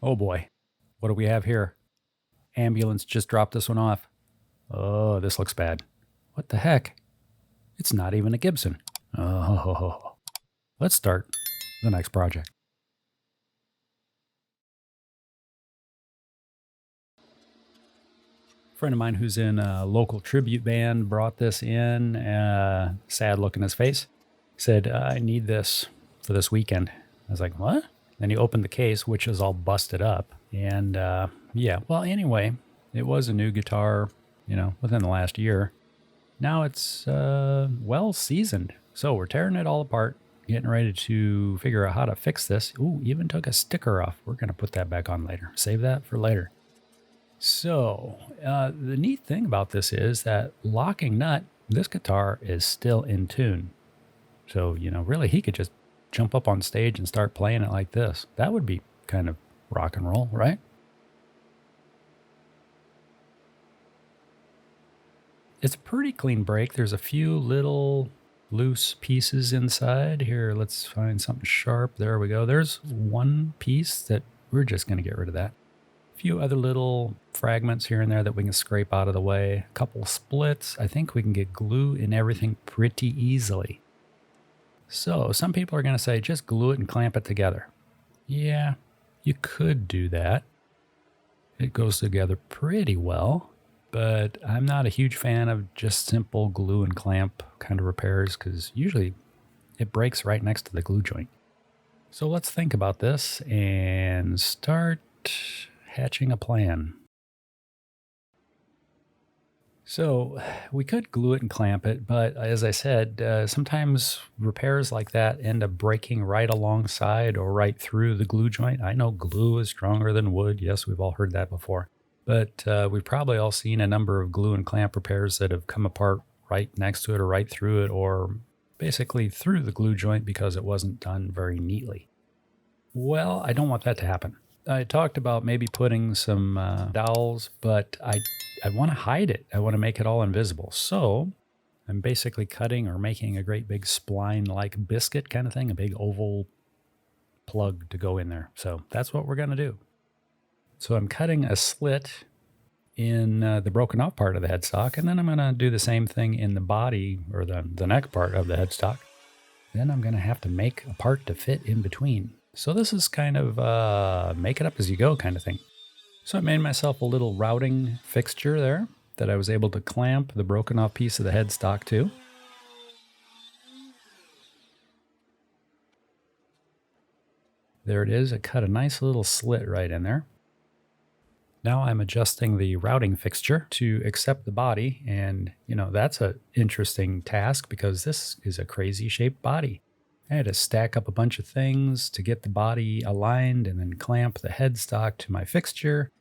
Oh boy. What do we have here? Ambulance just dropped this one off. Oh, this looks bad. What the heck? It's not even a Gibson. Oh, let's start the next project. A friend of mine who's in a local tribute band brought this in, sad look in his face. Said, I need this for this weekend. I was like, what? Then he opened the case, which is all busted up. And yeah, well, anyway, it was a new guitar, within the last year. Now it's well seasoned. So we're tearing it all apart, getting ready to figure out how to fix this. Ooh, even took a sticker off. We're going to put that back on later. Save that for later. So the neat thing about this is that locking nut, this guitar is still in tune. So, really he could just jump up on stage and start playing it like this. That would be kind of rock and roll, right? It's a pretty clean break. There's a few little loose pieces inside. Here, let's find something sharp. There we go. There's one piece that we're just going to get rid of that. A few other little fragments here and there that we can scrape out of the way. A couple splits. I think we can get glue in everything pretty easily. So some people are going to say, just glue it and clamp it together. Yeah, you could do that. It goes together pretty well. But I'm not a huge fan of just simple glue and clamp kind of repairs because usually it breaks right next to the glue joint. So let's think about this and start hatching a plan. So we could glue it and clamp it, but as I said, sometimes repairs like that end up breaking right alongside or right through the glue joint. I know glue is stronger than wood. Yes, we've all heard that before. But we've probably all seen a number of glue and clamp repairs that have come apart right next to it or right through it or basically through the glue joint because it wasn't done very neatly. Well, I don't want that to happen. I talked about maybe putting some dowels, but I want to hide it. I want to make it all invisible. So I'm basically cutting or making a great big spline-like biscuit kind of thing, a big oval plug to go in there. So that's what we're going to do. So I'm cutting a slit in the broken off part of the headstock, and then I'm going to do the same thing in the body or the neck part of the headstock. Then I'm going to have to make a part to fit in between. So this is kind of make it up as you go kind of thing. So I made myself a little routing fixture there that I was able to clamp the broken off piece of the headstock to. There it is. I cut a nice little slit right in there. Now I'm adjusting the routing fixture to accept the body, and that's an interesting task because this is a crazy shaped body. I had to stack up a bunch of things to get the body aligned and then clamp the headstock to my fixture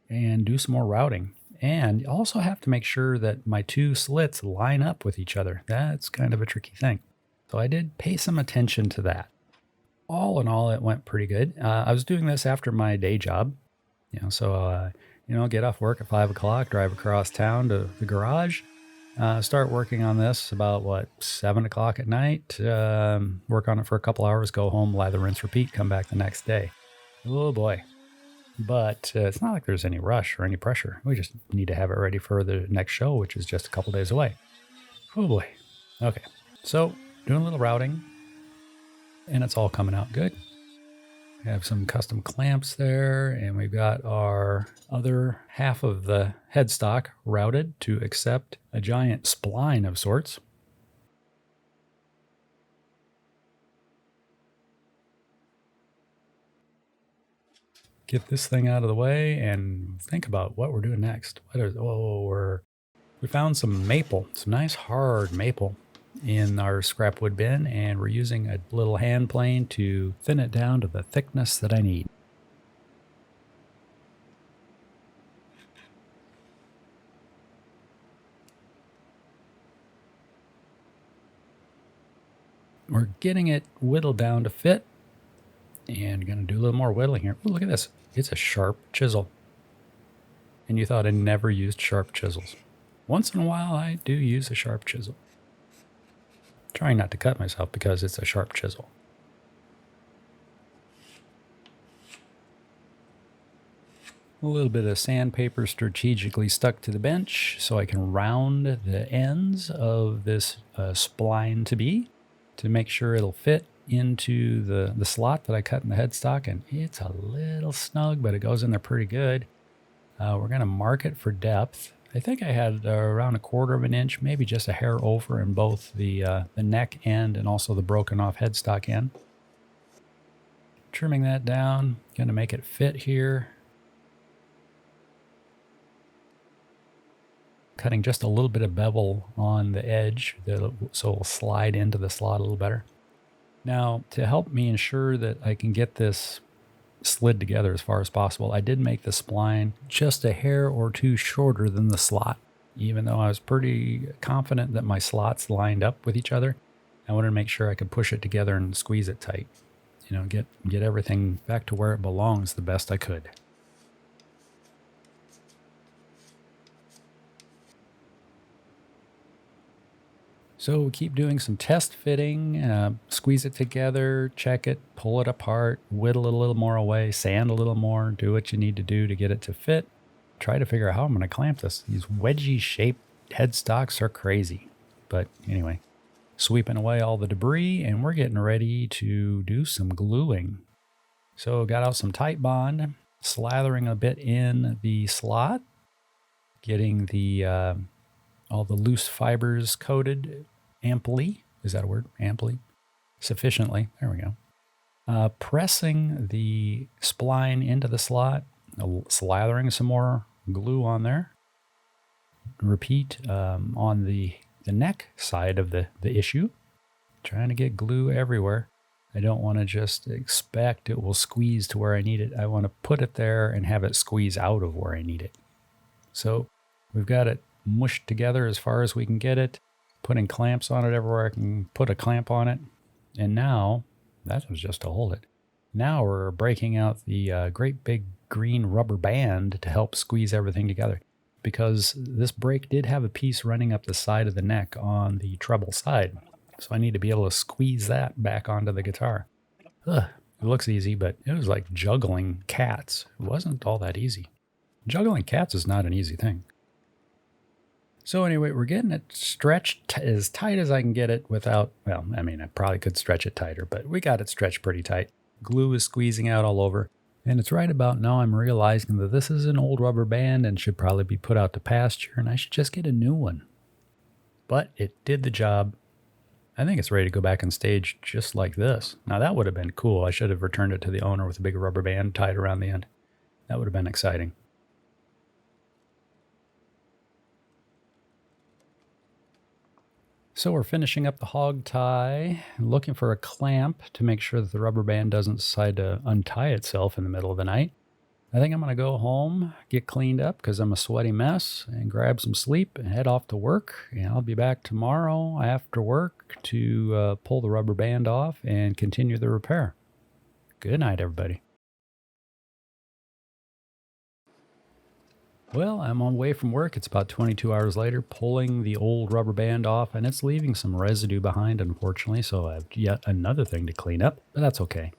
and do some more routing. And you also have to make sure that my two slits line up with each other. That's kind of a tricky thing. So I did pay some attention to that. All in all, it went pretty good. I was doing this after my day job. So get off work at 5 o'clock, drive across town to the garage, start working on this about 7 o'clock at night, work on it for a couple hours, go home, lather, rinse, repeat, come back the next day. Oh boy. But it's not like there's any rush or any pressure. We just need to have it ready for the next show, which is just a couple days away. Oh boy. Okay. So doing a little routing and it's all coming out good. We have some custom clamps there, and we've got our other half of the headstock routed to accept a giant spline of sorts. Get this thing out of the way and think about what we're doing next. We found some maple, some nice hard maple in our scrap wood bin, and we're using a little hand plane to thin it down to the thickness that I need. We're getting it whittled down to fit, and going to do a little more whittling here. Ooh, look at this. It's a sharp chisel. And you thought I never used sharp chisels. Once in a while, I do use a sharp chisel. Trying not to cut myself because it's a sharp chisel. A little bit of sandpaper strategically stuck to the bench so I can round the ends of this spline to make sure it'll fit into the slot that I cut in the headstock. And it's a little snug, but it goes in there pretty good. We're going to mark it for depth. I think I had around 1/4 of an inch, maybe just a hair over in both the neck end and also the broken off headstock end. Trimming that down, going to make it fit here. Cutting just a little bit of bevel on the edge so it'll slide into the slot a little better. Now, to help me ensure that I can get this slid together as far as possible, I did make the spline just a hair or two shorter than the slot. Even though I was pretty confident that my slots lined up with each other, I wanted to make sure I could push it together and squeeze it tight. You know, get everything back to where it belongs the best I could. So we keep doing some test fitting, squeeze it together, check it, pull it apart, whittle it a little more away, sand a little more, do what you need to do to get it to fit. Try to figure out how I'm going to clamp this. These wedgie shaped headstocks are crazy. But anyway, sweeping away all the debris and we're getting ready to do some gluing. So got out some tight bond, slathering a bit in the slot, getting the all the loose fibers coated amply. Is that a word? Amply? Sufficiently. There we go. Pressing the spline into the slot, slathering some more glue on there. Repeat on the neck side of the issue. Trying to get glue everywhere. I don't want to just expect it will squeeze to where I need it. I want to put it there and have it squeeze out of where I need it. So we've got it mushed together as far as we can get it, putting clamps on it everywhere I can put a clamp on it. And now, that was just to hold it. Now we're breaking out the great big green rubber band to help squeeze everything together. Because this brake did have a piece running up the side of the neck on the treble side. So I need to be able to squeeze that back onto the guitar. Ugh, it looks easy, but it was like juggling cats. It wasn't all that easy. Juggling cats is not an easy thing. So anyway, we're getting it stretched as tight as I can get it without, well, I mean, I probably could stretch it tighter, but we got it stretched pretty tight. Glue is squeezing out all over. And it's right about now I'm realizing that this is an old rubber band and should probably be put out to pasture, and I should just get a new one. But it did the job. I think it's ready to go back on stage just like this. Now that would have been cool. I should have returned it to the owner with a big rubber band tied around the end. That would have been exciting. So we're finishing up the hog tie, looking for a clamp to make sure that the rubber band doesn't decide to untie itself in the middle of the night. I think I'm going to go home, get cleaned up because I'm a sweaty mess, and grab some sleep and head off to work. And I'll be back tomorrow after work to pull the rubber band off and continue the repair. Good night, everybody. Well, I'm on the way from work. It's about 22 hours later, pulling the old rubber band off, and it's leaving some residue behind, unfortunately, so I have yet another thing to clean up, but that's okay.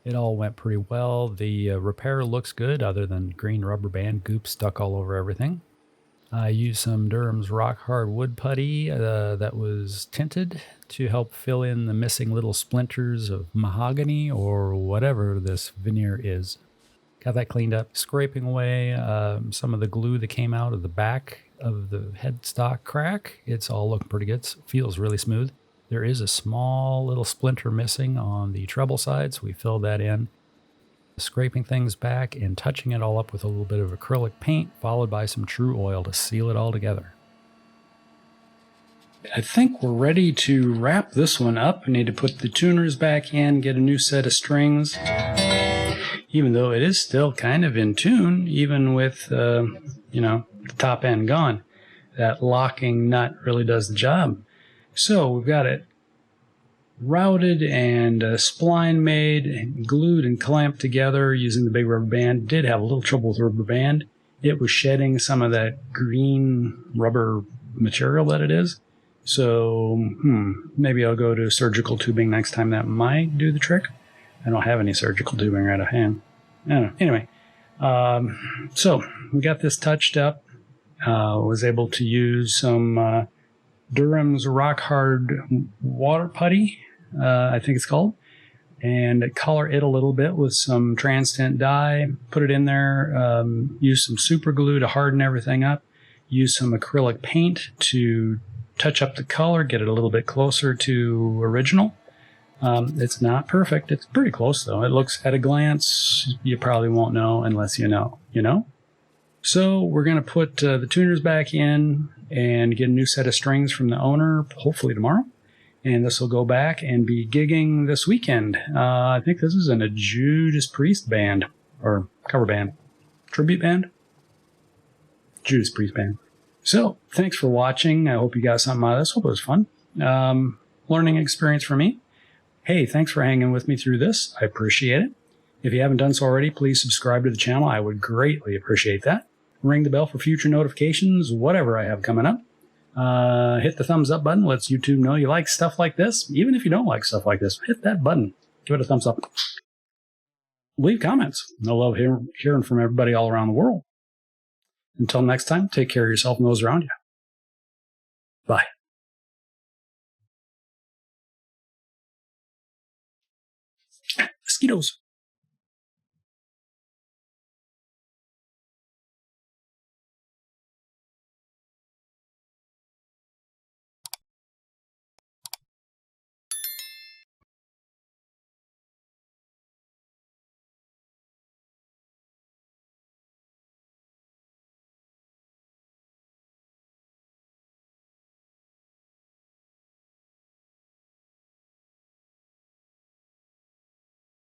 It all went pretty well. The repair looks good, other than green rubber band goop stuck all over everything. I used some Durham's Rock Hard Wood Putty that was tinted to help fill in the missing little splinters of mahogany or whatever this veneer is. Got that cleaned up, scraping away some of the glue that came out of the back of the headstock crack. It's all looking pretty good. It feels really smooth. There is a small little splinter missing on the treble side, so we filled that in. Scraping things back and touching it all up with a little bit of acrylic paint, followed by some True Oil to seal it all together. I think we're ready to wrap this one up. I need to put the tuners back in, get a new set of strings. Even though it is still kind of in tune, even with, the top end gone. That locking nut really does the job. So we've got it routed and spline made, and glued and clamped together using the big rubber band. Did have a little trouble with the rubber band. It was shedding some of that green rubber material that it is. So maybe I'll go to surgical tubing next time. That might do the trick. I don't have any surgical tubing right at hand. I don't know. Anyway, So we got this touched up. Was able to use some Durham's Rock Hard Water Putty, I think it's called, and color it a little bit with some Transtent dye. Put it in there. Use some super glue to harden everything up. Use some acrylic paint to touch up the color, get it a little bit closer to original. It's not perfect. It's pretty close, though. It looks, at a glance, you probably won't know unless you know, So we're going to put the tuners back in and get a new set of strings from the owner, hopefully tomorrow. And this will go back and be gigging this weekend. I think this is in a Judas Priest band, or cover band, tribute band. Judas Priest band. So, thanks for watching. I hope you got something out of this. Hope it was fun. Learning experience for me. Hey, thanks for hanging with me through this. I appreciate it. If you haven't done so already, please subscribe to the channel. I would greatly appreciate that. Ring the bell for future notifications, whatever I have coming up. Hit the thumbs up button. Lets YouTube know you like stuff like this. Even if you don't like stuff like this, hit that button. Give it a thumbs up. Leave comments. I love hearing from everybody all around the world. Until next time, take care of yourself and those around you. Bye. Mosquitoes.